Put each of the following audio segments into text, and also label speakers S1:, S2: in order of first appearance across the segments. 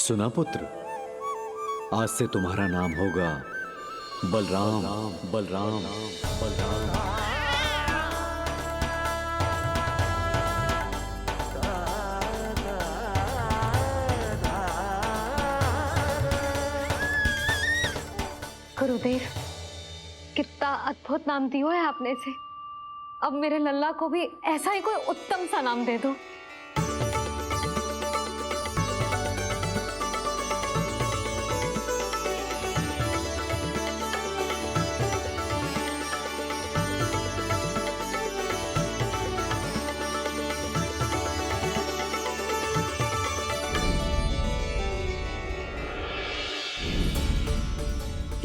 S1: सुना पुत्र, आज से तुम्हारा नाम होगा बलराम। बलराम बलराम।
S2: गुरुदेव, कितना अद्भुत नाम दिया है आपने इसे। अब मेरे लल्ला को भी ऐसा ही कोई उत्तम सा नाम दे दो।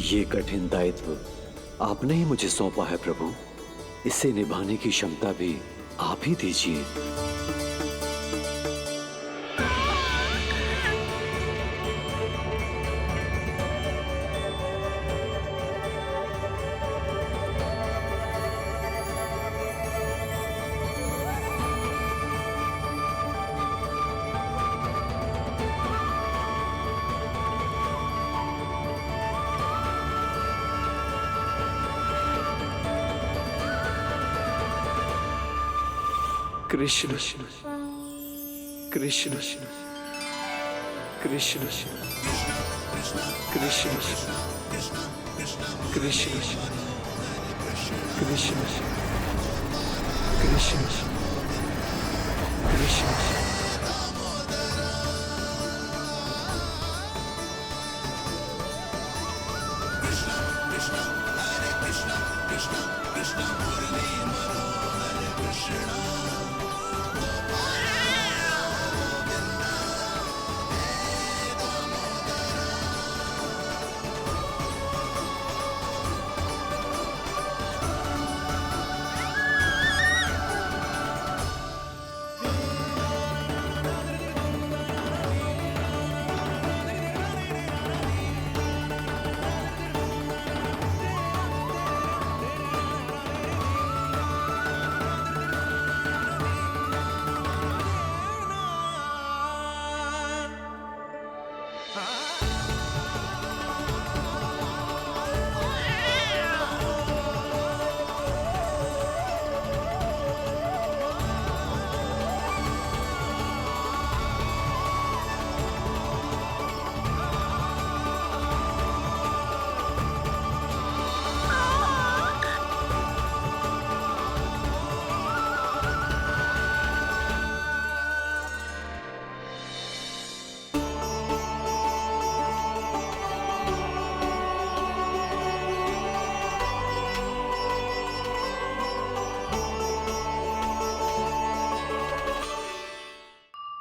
S1: ये कठिन दायित्व आपने ही मुझे सौंपा है प्रभु, इसे निभाने की क्षमता भी आप ही दीजिए। कृष्ण कृष्ण कृष्ण कृष्ण कृष्ण कृष्ण कृष्ण कृष्ण।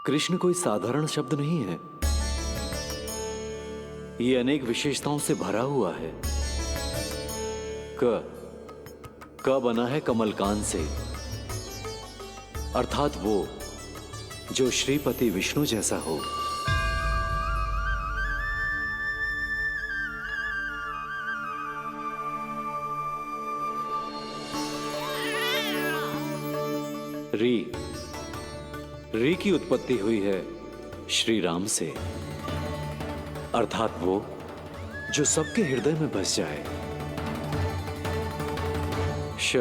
S1: कृष्ण कोई साधारण शब्द नहीं है, ये अनेक विशेषताओं से भरा हुआ है। क बना है कमलकांत से, अर्थात वो जो श्रीपति विष्णु जैसा हो। री की उत्पत्ति हुई है श्री राम से, अर्थात वो जो सबके हृदय में बस जाए। श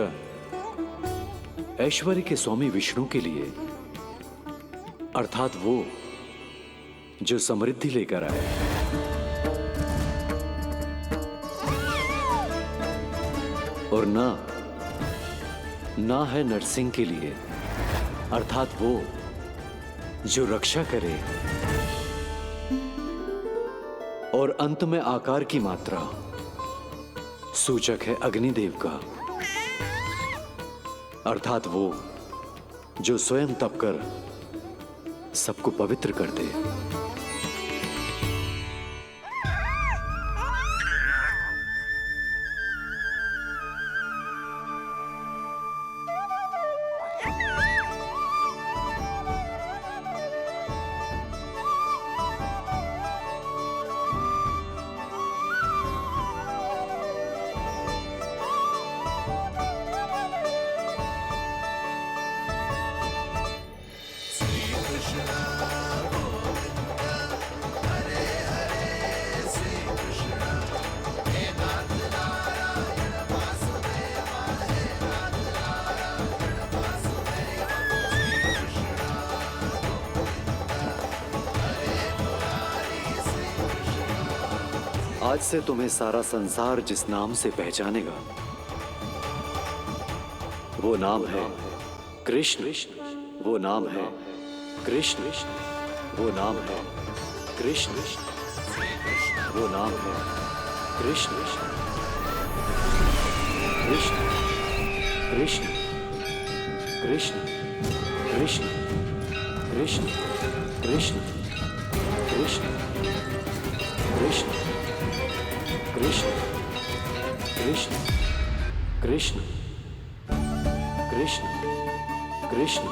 S1: ऐश्वर्य के स्वामी विष्णु के लिए, अर्थात वो जो समृद्धि लेकर आए। और ना है नरसिंह के लिए, अर्थात वो जो रक्षा करे। और अंत में आकार की मात्रा सूचक है अग्निदेव का, अर्थात वो जो स्वयं तप कर सबको पवित्र कर दे।
S3: Krishna, Govinda, Hare
S1: आज से तुम्हें सारा संसार जिस नाम से पहचानेगा वो नाम है कृष्ण। वो नाम है कृष्ण। वो नाम है कृष्ण। वो नाम है कृष्ण। कृष्ण कृष्ण कृष्ण कृष्ण कृष्ण कृष्ण कृष्ण कृष्ण कृष्ण कृष्ण कृष्ण कृष्ण कृष्ण।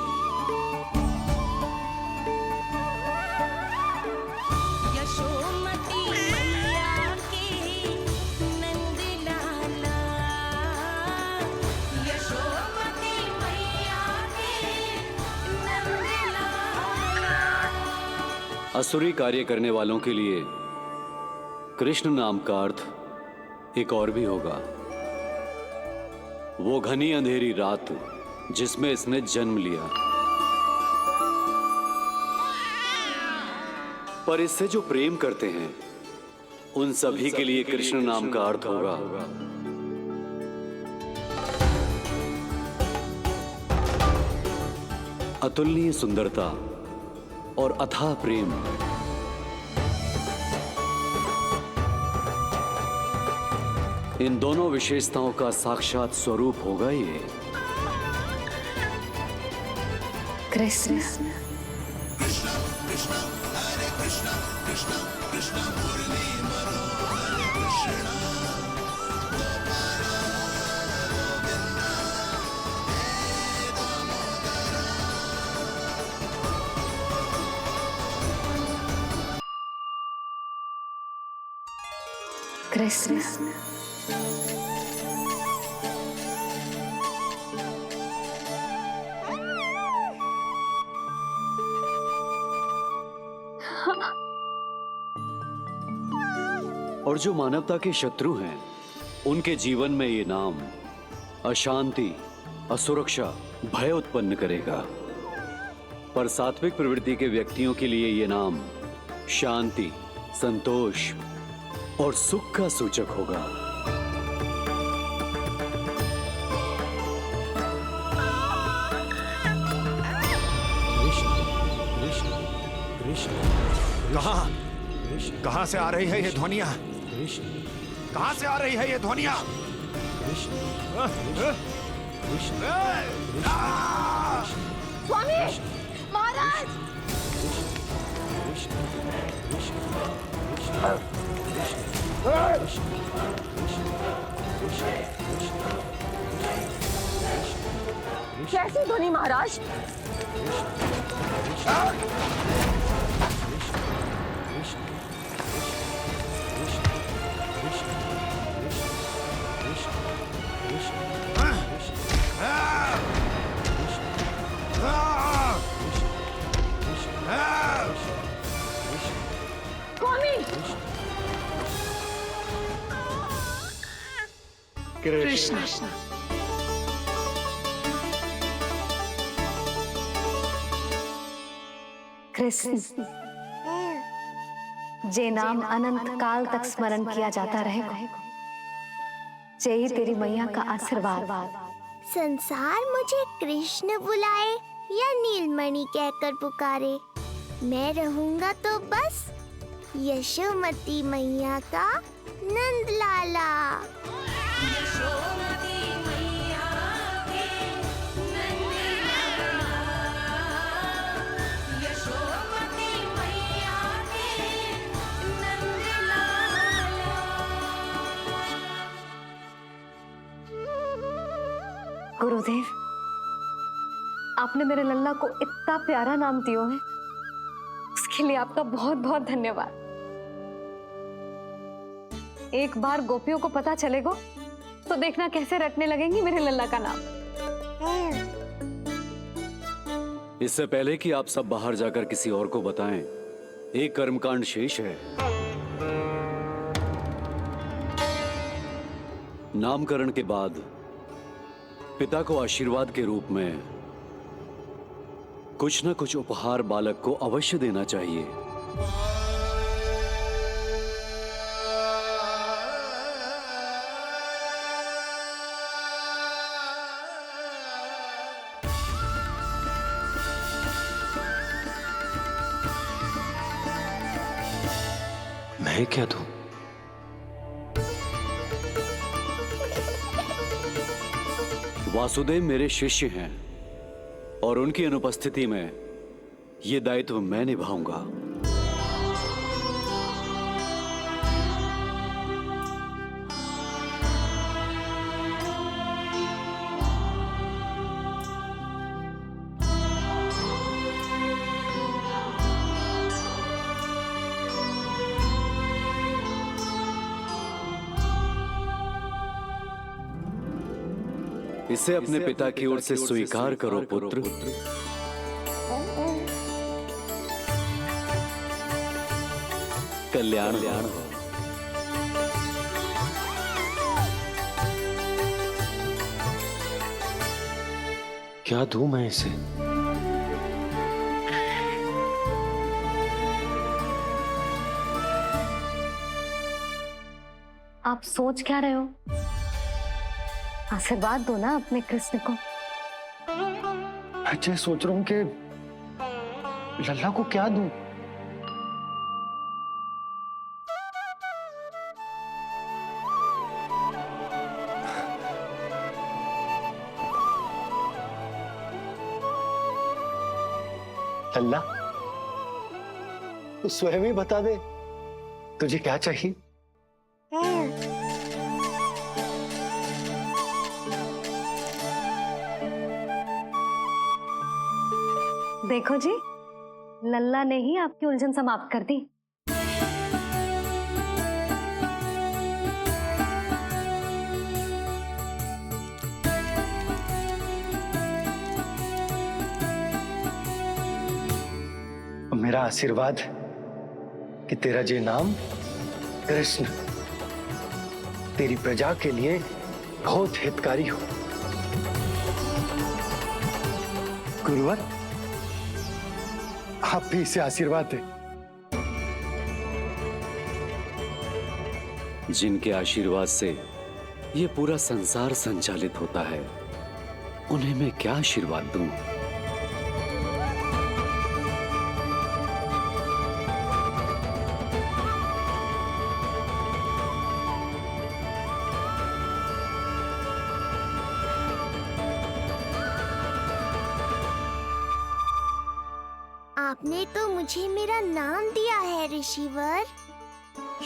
S3: यशोमती मैया के नंद लाला, यशोमती मैया के नंद लाला।
S1: असुरी कार्य करने वालों के लिए कृष्ण नाम का अर्थ एक और भी होगा। वो घनी अंधेरी रात जिसमें इसने जन्म लिया, पर इससे जो प्रेम करते हैं उन सभी के लिए कृष्ण नाम का अर्थ होगा अतुलनीय सुंदरता और अथाह प्रेम। इन दोनों विशेषताओं का साक्षात स्वरूप होगा ये
S2: कृष्ण। कृष्ण
S1: और जो मानवता के शत्रु हैं उनके जीवन में ये नाम अशांति, असुरक्षा, भय उत्पन्न करेगा, पर सात्विक प्रवृत्ति के व्यक्तियों के लिए ये नाम शांति, संतोष और सुख का सूचक होगा। कृष्ण कृष्ण कृष्ण।
S4: कहां से आ रही है ये ध्वनियां?
S1: कृष्ण
S4: कहां से आ रही है ये ध्वनियां?
S1: कृष्ण कृष्ण
S3: स्वामी महाराज, कैसी ध्वनि महाराज? स्वामी
S2: कृष्ण कृष्ण जे नाम अनंत काल तक स्मरण किया जाता रहेगा, जय तेरी मैया का आशीर्वाद।
S5: संसार मुझे कृष्ण बुलाए या नीलमणि कहकर पुकारे, मैं रहूंगा तो बस यशोमती मैया का नंद लाला।
S3: यशोमती मैया के नंद लाला, यशोमती मैया के नंद लाला।
S2: गुरुदेव, आपने मेरे लल्ला को इतना प्यारा नाम दिया है, उसके लिए आपका बहुत बहुत धन्यवाद। एक बार गोपियों को पता चलेगा तो देखना कैसे रटने लगेंगी मेरे लल्ला का नाम।
S1: इससे पहले कि आप सब बाहर जाकर किसी और को बताएं, एक कर्मकांड शेष है। नामकरण के बाद पिता को आशीर्वाद के रूप में कुछ न कुछ उपहार बालक को अवश्य देना चाहिए।
S6: मैं क्या दूं?
S1: वासुदेव मेरे शिष्य हैं और उनकी अनुपस्थिति में ये दायित्व मैं निभाऊंगा। इसे अपने पिता की ओर से स्वीकार करो पुत्र। कल्याण हो।
S6: क्या दूं मैं इसे?
S2: आप सोच क्या रहे हो? आशीर्वाद दो ना अपने कृष्ण को।
S6: अच्छा, सोच रहा हूं कि लल्ला को क्या दूं। लल्ला, तू स्वयं ही बता दे, तुझे क्या चाहिए?
S2: देखो जी, लल्ला ने ही आपकी उलझन समाप्त कर दी।
S6: मेरा आशीर्वाद कि तेरा ये नाम कृष्ण तेरी प्रजा के लिए बहुत हितकारी हो। गुरुवर, आप भी इसे आशीर्वाद दें।
S1: जिनके आशीर्वाद से ये पूरा संसार संचालित होता है, उन्हें मैं क्या आशीर्वाद दूं?
S5: आपने तो मुझे मेरा नाम दिया है ऋषिवर।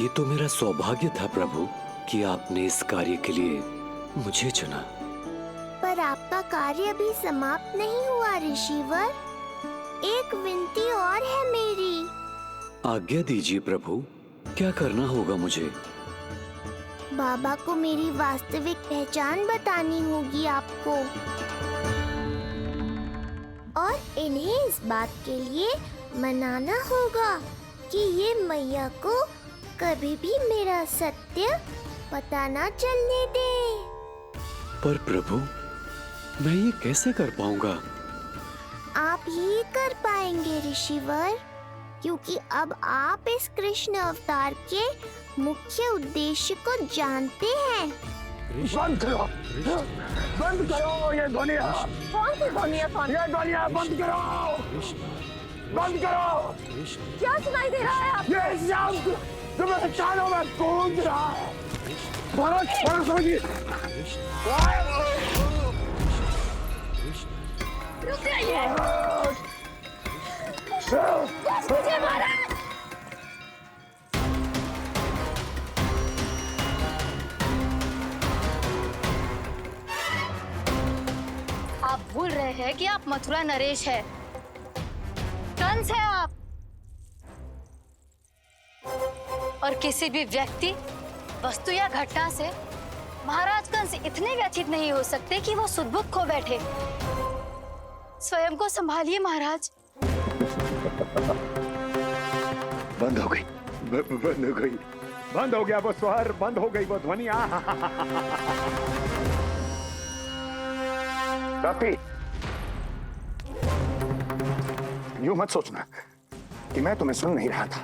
S1: ये तो मेरा सौभाग्य था प्रभु कि आपने इस कार्य के लिए मुझे चुना।
S5: पर आपका कार्य अभी समाप्त नहीं हुआ ऋषिवर। एक विनती और है मेरी।
S1: आज्ञा दीजिए प्रभु, क्या करना होगा मुझे?
S5: बाबा को मेरी वास्तविक पहचान बतानी होगी आपको, और इन्हें इस बात के लिए मनाना होगा कि ये मैया को कभी भी मेरा सत्य पता ना चलने दे।
S1: पर प्रभु, मैं ये कैसे कर पाऊंगा?
S5: आप ही कर पाएंगे ऋषिवर, क्योंकि अब आप इस कृष्ण अवतार के मुख्य उद्देश्य को जानते हैं।
S4: बंद करो, बंद करो ये ध्वनिया।
S2: कौन सी ध्वनिया?
S4: ये ध्वनिया बंद करो, बंद करो।
S2: क्या सुनाई दे रहा है आप?
S4: ये शब्द जो मेरे कानों में गूंज रहा है। भरत, भरत समझिए।
S2: रुक जाइए। मुझे मारा।
S7: आप भूल रहे हैं कि आप मथुरा नरेश है, कंस है आप। और किसी भी व्यक्ति, वस्तु या घटना से महाराज कंस इतने व्यथित नहीं हो सकते कि वो सुदबुद्ध खो बैठे। स्वयं को संभालिए महाराज।
S6: बंद हो गई, बंद हो गई,
S4: बंद हो गया वो स्वर, बंद हो गई वो ध्वनिया। काफी। यूं मत सोचना कि मैं तुम्हें सुन नहीं रहा था।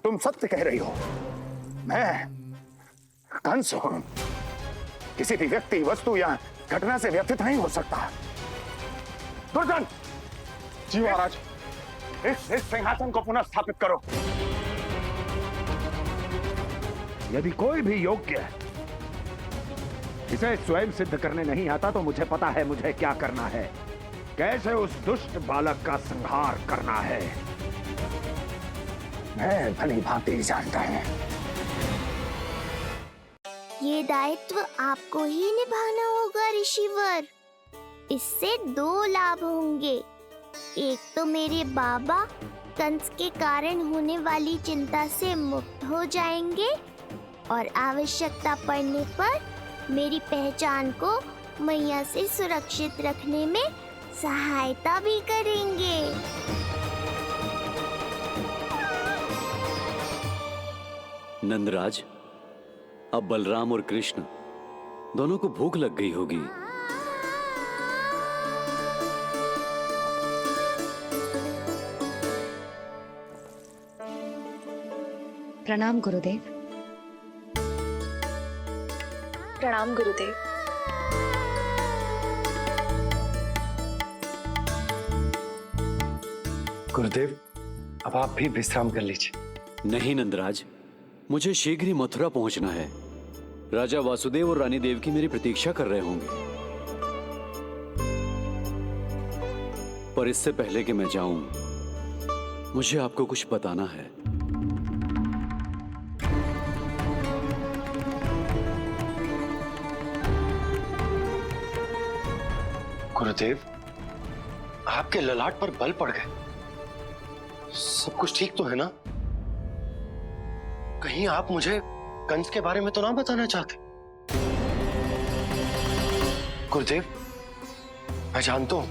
S4: तुम सत्य कह रही हो। मैं कंस हूं। किसी भी व्यक्ति, वस्तु या घटना से व्यथित नहीं हो सकता। दुर्जन, जी महाराज, इस सिंहासन को पुनः स्थापित करो। यदि कोई भी योग्य इसे स्वयं सिद्ध करने नहीं आता तो मुझे पता है मुझे क्या करना है, कैसे उस दुष्ट बालक का संहार करना है। मैं भली भांति जानता हूं।
S5: ये दायित्व आपको ही निभाना होगा ऋषिवर। इससे 2 लाभ होंगे। एक तो मेरे बाबा कंस के कारण होने वाली चिंता से मुक्त हो जाएंगे और आवश्यकता पड़ने पर मेरी पहचान को मैया से सुरक्षित रखने में सहायता भी करेंगे।
S1: नंदराज, अब बलराम और कृष्ण दोनों को भूख लग गई होगी।
S2: प्रणाम गुरुदेव।
S8: प्रणाम गुरुदेव।
S6: गुरुदेव, अब आप भी विश्राम कर लीजिए।
S1: नहीं नंदराज, मुझे शीघ्र ही मथुरा पहुंचना है। राजा वासुदेव और रानी देवकी मेरी प्रतीक्षा कर रहे होंगे। पर इससे पहले कि मैं जाऊं, मुझे आपको कुछ बताना है।
S6: गुरुदेव, आपके ललाट पर बल पड़ गए। सब कुछ ठीक तो है ना? कहीं आप मुझे कंस के बारे में तो ना बताना चाहते? गुरुदेव, मैं जानता हूं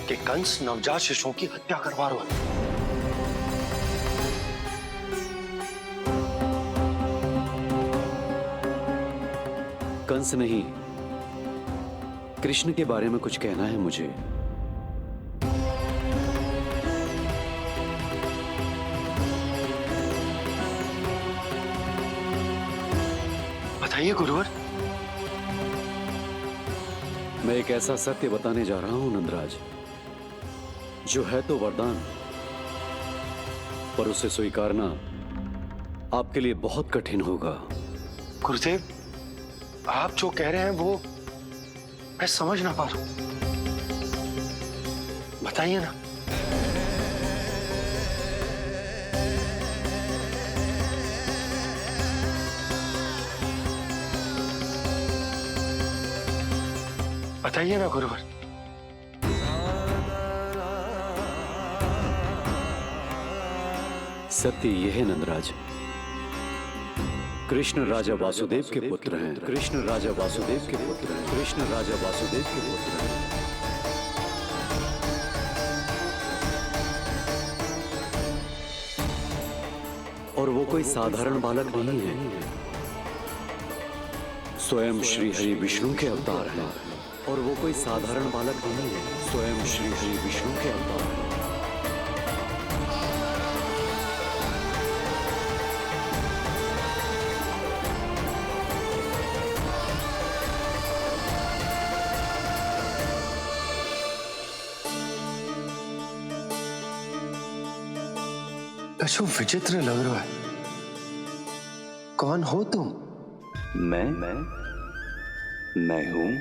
S6: कि कंस नवजात शिशुओं की हत्या करवा रहा है।
S1: कंस नहीं, कृष्ण के बारे में कुछ कहना है मुझे।
S6: बताइए गुरुवर।
S1: मैं एक ऐसा सत्य बताने जा रहा हूं नंदराज, जो है तो वरदान, पर उसे स्वीकारना आपके लिए बहुत कठिन होगा।
S6: गुरुदेव, आप जो कह रहे हैं वो मैं समझ ना पा रहा हूं। बताइए ना। बताइए ना गुरुवर।
S1: सत्य यह है नंदराज, कृष्ण राजा वासुदेव के पुत्र हैं। कृष्ण राजा वासुदेव के पुत्र हैं। कृष्ण राजा वासुदेव के पुत्र हैं। और वो कोई साधारण बालक नहीं है, स्वयं श्री हरि विष्णु के अवतार हैं। और वो कोई साधारण बालक नहीं है, स्वयं श्री हरि विष्णु के अवतार हैं।
S6: अशु विचित्र लग रहा है। कौन हो तुम?
S9: मैं हूं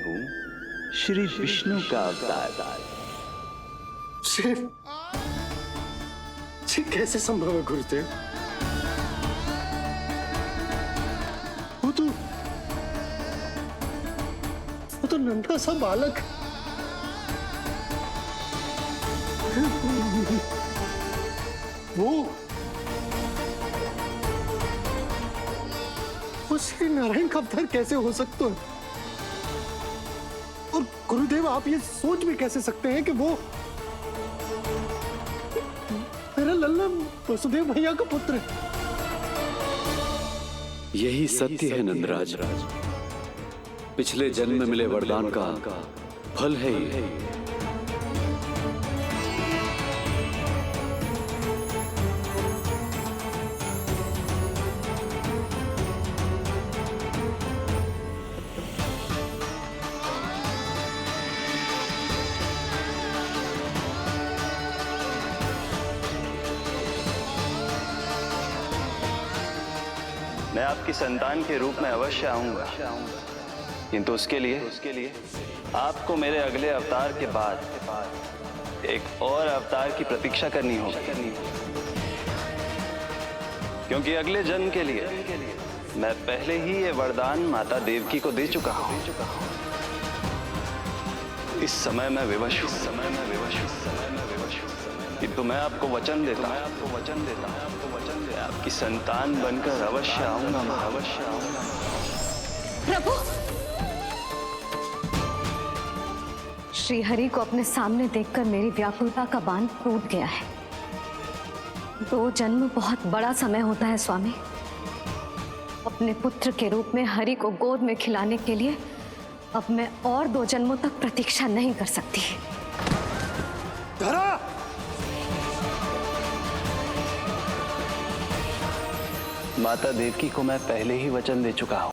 S9: श्री विष्णु का अवतार।
S6: शिव, कैसे संभव है गुरुदेव? वो तो नन्हा सा बालक। वो श्री नारायण का अवतार कैसे हो सकता है? और गुरुदेव, आप ये सोच भी कैसे सकते हैं कि वो मेरा लल्ला वसुदेव भैया का पुत्र है?
S1: यही सत्य है नंदराज, पिछले जन्म में मिले वरदान का फल है ये।
S9: मैं आपकी संतान के रूप में अवश्य आऊंगा, किंतु उसके लिए आपको मेरे अगले अवतार के बाद एक और अवतार की प्रतीक्षा करनी होगी, क्योंकि अगले जन्म के लिए मैं पहले ही ये वरदान माता देवकी को दे चुका हूं। इस समय मैं विवश हूं, किंतु मैं आपको वचन देता हूं, आपकी संतान बनकर अवश्य आऊंगा, मैं अवश्य आऊंगा।
S2: प्रभु, श्रीहरि को अपने सामने देखकर मेरी व्याकुलता का बांध टूट गया है। 2 जन्म बहुत बड़ा समय होता है स्वामी। अपने पुत्र के रूप में हरि को गोद में खिलाने के लिए अब मैं और 2 जन्मों तक प्रतीक्षा नहीं कर सकती।
S6: धरा!
S9: माता देवकी को मैं पहले ही वचन दे चुका हूं।